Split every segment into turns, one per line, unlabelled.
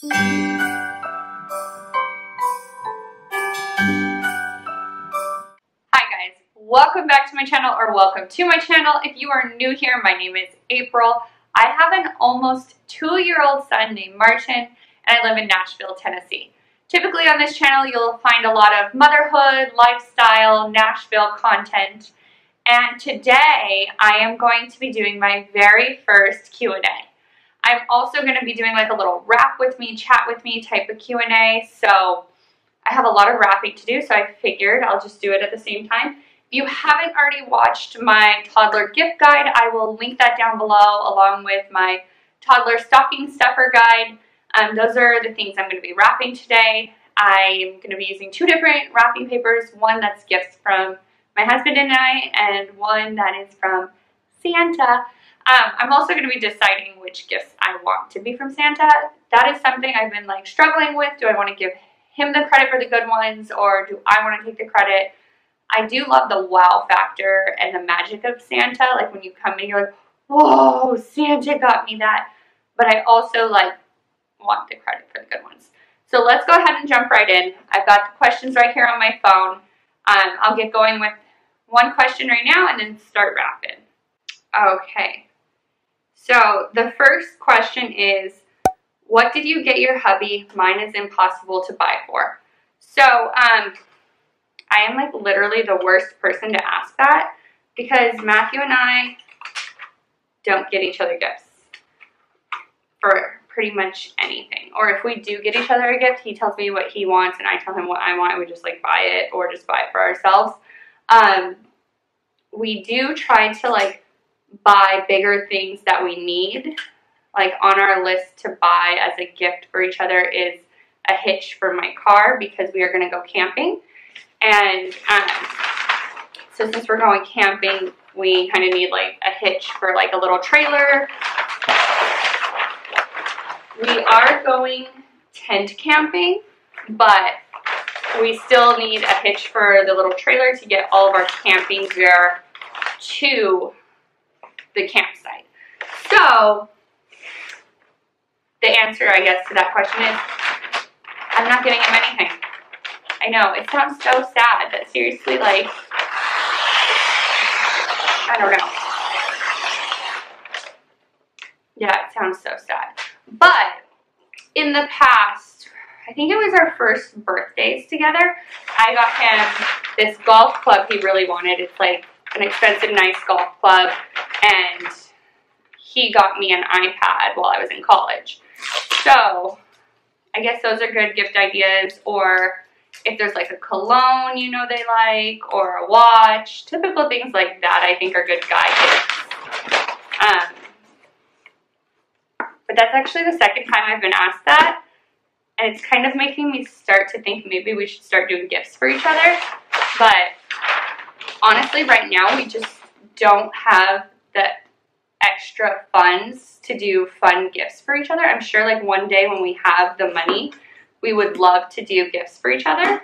Hi guys, welcome back to my channel, or welcome to my channel. If you are new here, my name is April. I have an almost 2-year-old son named Martin, and I live in Nashville, Tennessee. Typically on this channel, you'll find a lot of motherhood, lifestyle, Nashville content. And today, I am going to be doing my very first Q&A. I'm also going to be doing like a little rap with me, chat with me type of Q&A. So I have a lot of rapping to do, so I figured I'll just do it at the same time. If you haven't already watched my toddler gift guide, I will link that down below along with my toddler stocking stuffer guide. Those are the things I'm going to be wrapping today. I'm going to be using 2 different wrapping papers, one that's gifts from my husband and I, and one that is from Santa. I'm also going to be deciding which gifts I want to be from Santa. That is something I've been like struggling with. Do I want to give him the credit for the good ones, or do I want to take the credit? I do love the wow factor and the magic of Santa. Like when you come in, you're like, whoa, Santa got me that. But I also like want the credit for the good ones. So let's go ahead and jump right in. I've got the questions right here on my phone. I'll get going with one question right now and then start wrapping. Okay. So the first question is, what did you get your hubby? Mine is impossible to buy for. So I am like literally the worst person to ask that, because Matthew and I don't get each other gifts for pretty much anything. Or if we do get each other a gift, he tells me what he wants and I tell him what I want, and we just like buy it or just buy it for ourselves. We do try to like buy bigger things that we need. Like on our list to buy as a gift for each other is a hitch for my car, because we are going to go camping. And so since we're going camping, we kind of need like a hitch for like a little trailer. We are going tent camping, but we still need a hitch for the little trailer to get all of our camping gear to the campsite. So the answer, I guess, to that question is I'm not giving him anything. I know, it sounds so sad that seriously, like, I don't know. Yeah, it sounds so sad. But in the past, I think it was our first birthdays together, I got him this golf club he really wanted. It's like an expensive, nice golf club, and he got me an iPad while I was in college. So I guess those are good gift ideas. Or if there's like a cologne you know they like, or a watch, typical things like that I think are good guy gifts. But that's actually the second time I've been asked that, and it's kind of making me start to think maybe we should start doing gifts for each other. But honestly, right now we just don't have the extra funds to do fun gifts for each other. I'm sure like one day when we have the money, we would love to do gifts for each other.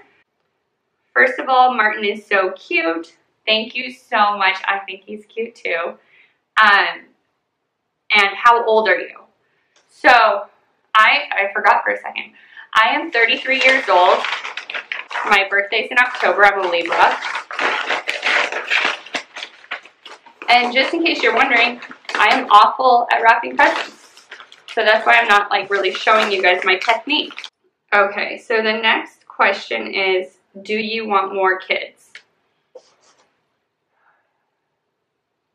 First of all, Martin is so cute. Thank you so much. I think he's cute too. And how old are you? So I forgot for a second. I am 33 years old. My birthday's in October. I'm a Libra. And just in case you're wondering, I am awful at wrapping presents. So that's why I'm not like really showing you guys my technique. Okay, so the next question is, do you want more kids?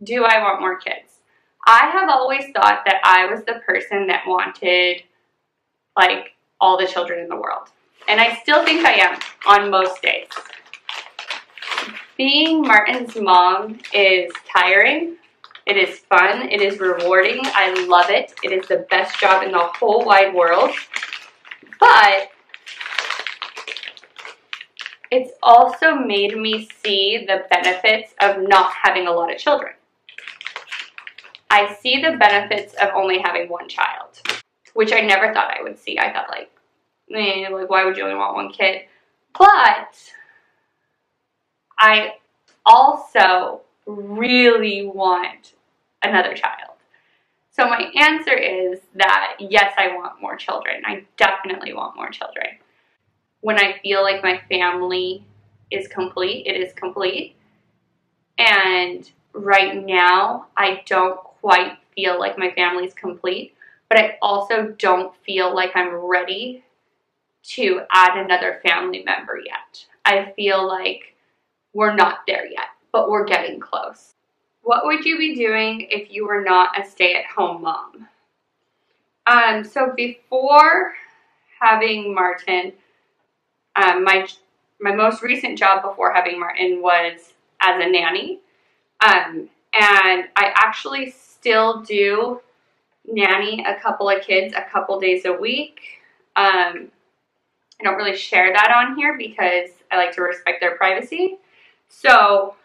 Do I want more kids? I have always thought that I was the person that wanted like all the children in the world. And I still think I am on most days. Being Martin's mom is tiring. It is fun. It is rewarding. I love it. It is the best job in the whole wide world. But it's also made me see the benefits of not having a lot of children. I see the benefits of only having one child, which I never thought I would see. I thought like why would you only want one kid? But I also really want another child. So my answer is that yes, I want more children. I definitely want more children. When I feel like my family is complete, it is complete. And right now, I don't quite feel like my family is complete, but I also don't feel like I'm ready to add another family member yet. I feel like we're not there yet, but we're getting close. What would you be doing if you were not a stay-at-home mom? So before having Martin, my most recent job before having Martin was as a nanny. And I actually still do nanny a couple of kids a couple days a week. I don't really share that on here because I like to respect their privacy. So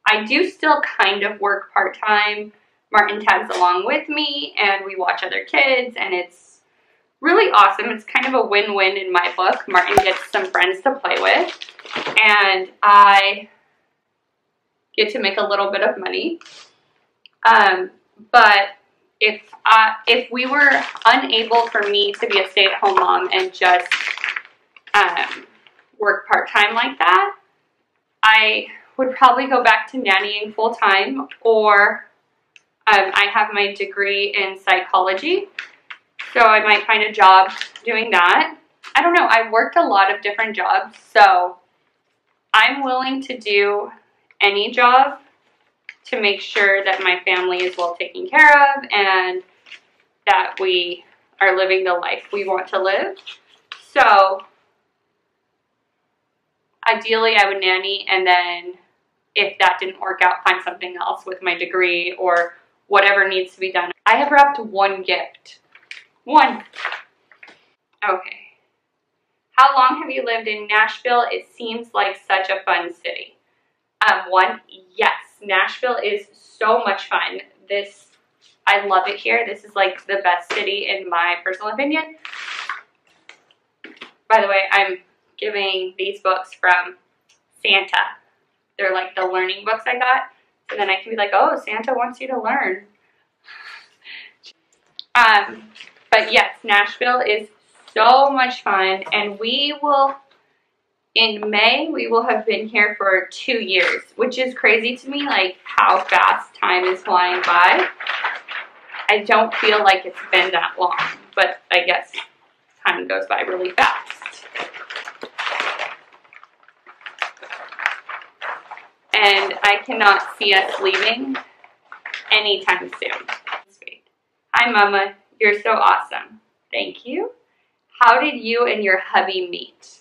I do still kind of work part-time. Martin tags along with me and we watch other kids, and it's really awesome. It's kind of a win-win in my book. Martin gets some friends to play with, and I get to make a little bit of money. But if we were unable for me to be a stay-at-home mom and just work part-time like that, I would probably go back to nannying full-time, or I have my degree in psychology, so I might find a job doing that. I don't know. I've worked a lot of different jobs, so I'm willing to do any job to make sure that my family is well taken care of and that we are living the life we want to live. So ideally I would nanny, and then if that didn't work out, find something else with my degree or whatever needs to be done. I have wrapped one gift. One. Okay. How long have you lived in Nashville? It seems like such a fun city. One, yes, Nashville is so much fun. I love it here. This is like the best city in my personal opinion. By the way, I'm giving these books from Santa. They're like the learning books I got. So then I can be like, oh, Santa wants you to learn. But yes, Nashville is so much fun, and in May, we will have been here for 2 years, which is crazy to me, like how fast time is flying by. I don't feel like it's been that long, but I guess time goes by really fast. And I cannot see us leaving anytime soon. Sweet. Hi, Mama. You're so awesome. Thank you. How did you and your hubby meet?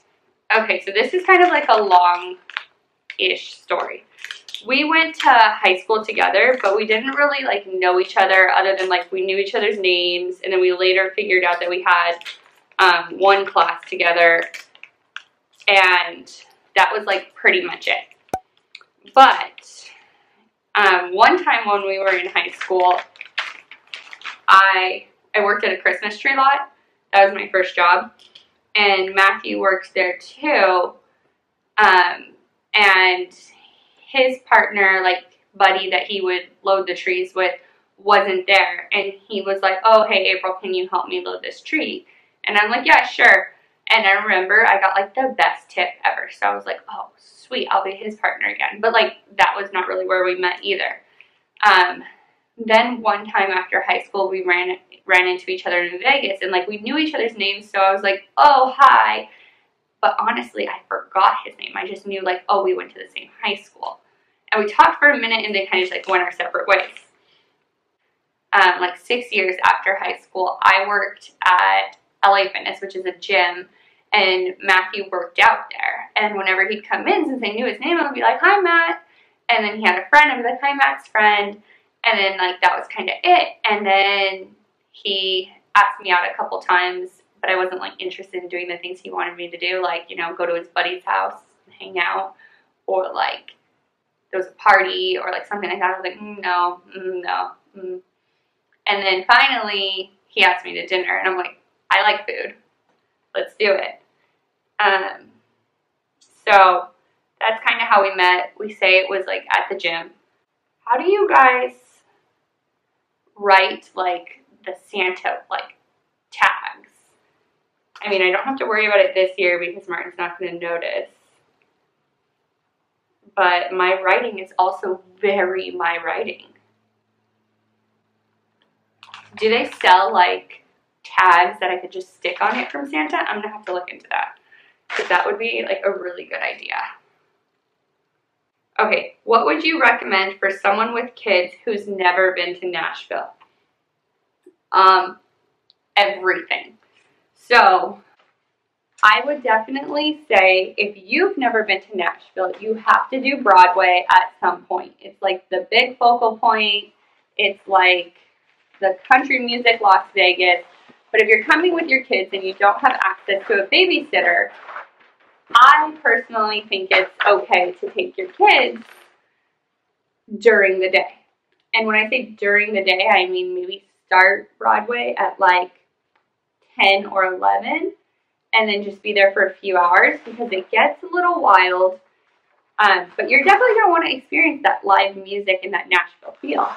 Okay, so this is kind of like a long-ish story. We went to high school together, but we didn't really like know each other other than like we knew each other's names, and then we later figured out that we had one class together, and that was like pretty much it. But one time when we were in high school, I worked at a Christmas tree lot. That was my first job. And Matthew works there too. And his partner, like buddy that he would load the trees with, wasn't there. And he was like, oh, hey, April, can you help me load this tree? And I'm like, yeah, sure. And I remember I got like the best tip ever. So I was like, oh, sweet, I'll be his partner again. But like that was not really where we met either. Then one time after high school, we ran into each other in Vegas, and like we knew each other's names, so I was like, oh, hi. But honestly, I forgot his name. I just knew like, oh, we went to the same high school. And we talked for a minute, and then kind of just like went our separate ways. Like 6 years after high school, I worked at LA Fitness, which is a gym, and Matthew worked out there. And whenever he'd come in, since I knew his name, I would be like, hi, Matt. And then he had a friend, I'd be like, hi, Matt's friend. And then like that was kind of it. And then he asked me out a couple times, but I wasn't like interested in doing the things he wanted me to do, like, you know, go to his buddy's house and hang out, or like there was a party or like something like that. I was like, no. And then finally he asked me to dinner, and I'm like, I like food. Let's do it. So that's kind of how we met. We say it was like at the gym. How do you guys write like the Santa like tags. I mean, I don't have to worry about it this year because Martin's not going to notice. But my writing is also very my writing. Do they sell like tags that I could just stick on it from Santa? I'm gonna have to look into that, because that would be like a really good idea. Okay, what would you recommend for someone with kids who's never been to Nashville? Everything. So I would definitely say if you've never been to Nashville, you have to do Broadway at some point. It's like the big focal point. It's like the country music Las Vegas. But if you're coming with your kids and you don't have access to a babysitter, I personally think it's okay to take your kids during the day. And when I say during the day, I mean maybe start Broadway at like 10 or 11 and then just be there for a few hours, because it gets a little wild. But you're definitely going to want to experience that live music and that Nashville feel.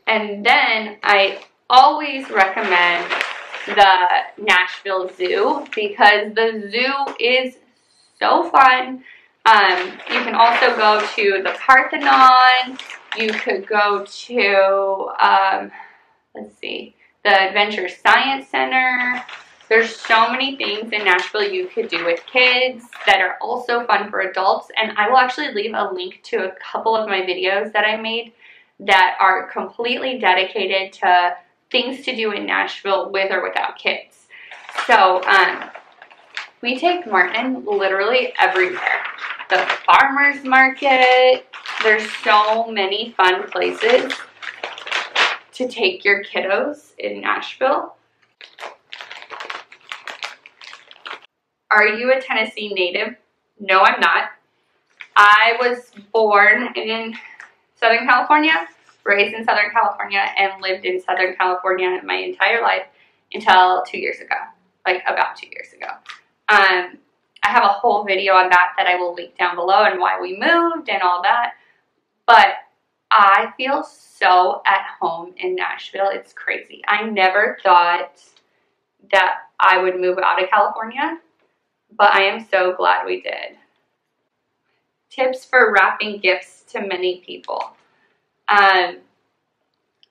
And then I always recommend the Nashville Zoo, because the zoo is so fun. You can also go to the Parthenon. You could go to, let's see, the Adventure Science Center. There's so many things in Nashville you could do with kids that are also fun for adults. And I will actually leave a link to a couple of my videos that I made that are completely dedicated to things to do in Nashville with or without kids. So we take Martin literally everywhere. The farmer's market. There's so many fun places to take your kiddos in Nashville. Are you a Tennessee native? No, I'm not. I was born in Southern California, raised in Southern California, and lived in Southern California my entire life until 2 years ago, like about 2 years ago. I have a whole video on that I will link down below, and why we moved and all that. But I feel so at home in Nashville. It's crazy. I never thought that I would move out of California, but I am so glad we did. Tips for wrapping gifts to many people.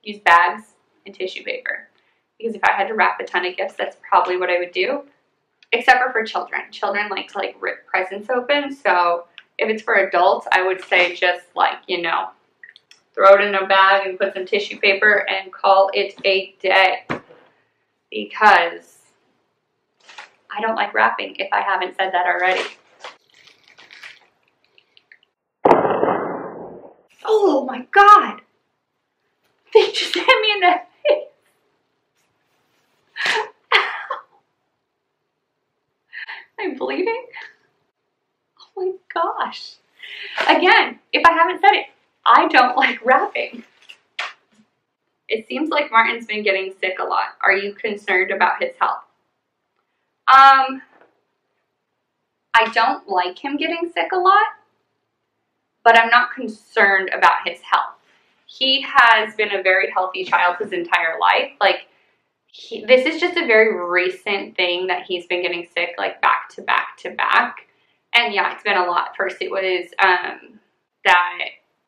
Use bags and tissue paper. Because if I had to wrap a ton of gifts, that's probably what I would do. Except for children. Children like to rip presents open. So if it's for adults, I would say just throw it in a bag and put some tissue paper and call it a day. Because I don't like wrapping, if I haven't said that already. Oh my God! They just hit me in the face. I'm bleeding. Oh my gosh. Again, if I haven't said it, I don't like wrapping. It seems like Martin's been getting sick a lot. Are you concerned about his health? I don't like him getting sick a lot, but I'm not concerned about his health. He has been a very healthy child his entire life. This is just a very recent thing that he's been getting sick, back to back to back. And yeah, it's been a lot. First it was that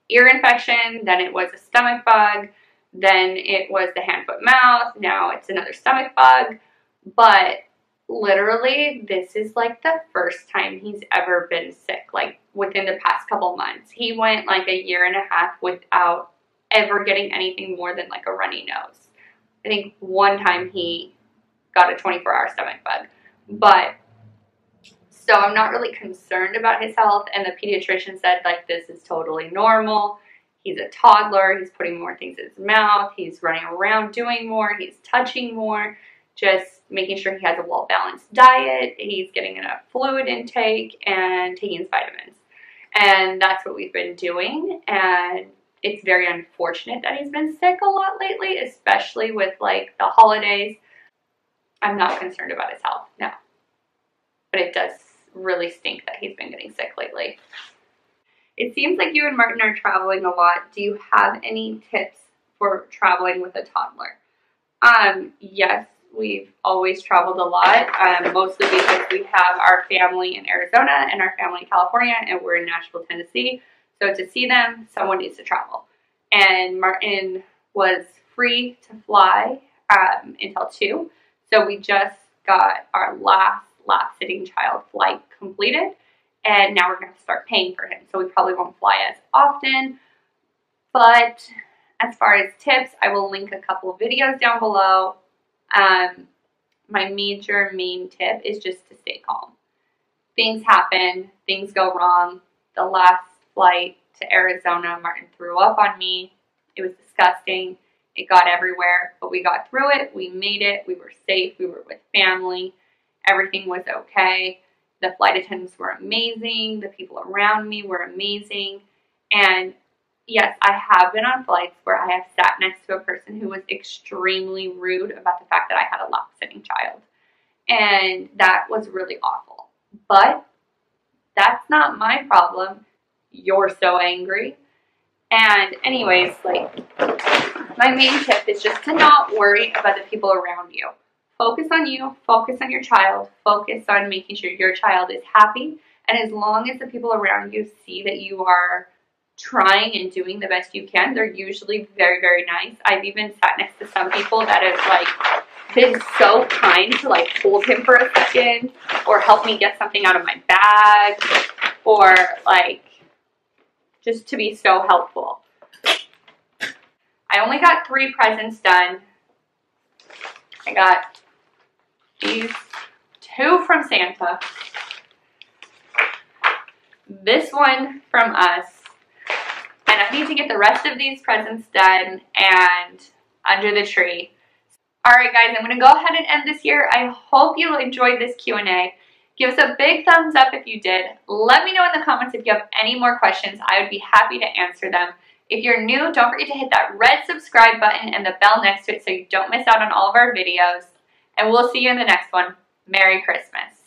ear infection, then it was a stomach bug, then it was the hand, foot, mouth, now it's another stomach bug. But literally, this is the first time he's ever been sick, within the past couple months. He went a year and a half without ever getting anything more than a runny nose. I think one time he got a 24-hour stomach bug. But so I'm not really concerned about his health, and the pediatrician said this is totally normal. He's a toddler, he's putting more things in his mouth, he's running around doing more, he's touching more, just making sure he has a well-balanced diet, he's getting enough fluid intake, and taking his vitamins. And that's what we've been doing, and it's very unfortunate that he's been sick a lot lately, especially with the holidays. I'm not concerned about his health, no. But it does really stink that he's been getting sick lately. it seems like you and Martin are traveling a lot. Do you have any tips for traveling with a toddler? Yes, we've always traveled a lot, mostly because we have our family in Arizona and our family in California, and we're in Nashville, Tennessee. So to see them, someone needs to travel. And Martin was free to fly until 2. So we just got our last sitting child flight completed, and now we're going to start paying for him. So we probably won't fly as often. But as far as tips, I will link a couple of videos down below. My main tip is just to stay calm. Things happen. Things go wrong. The last flight to Arizona, Martin threw up on me. It was disgusting. It got everywhere, but we got through it. We made it. We were safe. We were with family. Everything was okay. The flight attendants were amazing. The people around me were amazing. And yes, I have been on flights where I have sat next to a person who was extremely rude about the fact that I had a lap-sitting child. And that was really awful. But that's not my problem. You're so angry. And anyways, like, my main tip is just to not worry about the people around you. Focus on you, focus on your child, focus on making sure your child is happy. And as long as the people around you see that you are trying and doing the best you can, they're usually very, very nice. I've even sat next to some people that have like been so kind to like hold him for a second or help me get something out of my bag or like just to be so helpful. I only got 3 presents done. I got these 2 from Santa, this one from us, and I need to get the rest of these presents done and under the tree. Alright guys, I'm going to go ahead and end this here. I hope you enjoyed this Q&A. Give us a big thumbs up if you did. Let me know in the comments if you have any more questions. I would be happy to answer them. If you're new, don't forget to hit that red subscribe button and the bell next to it so you don't miss out on all of our videos. And we'll see you in the next one. Merry Christmas.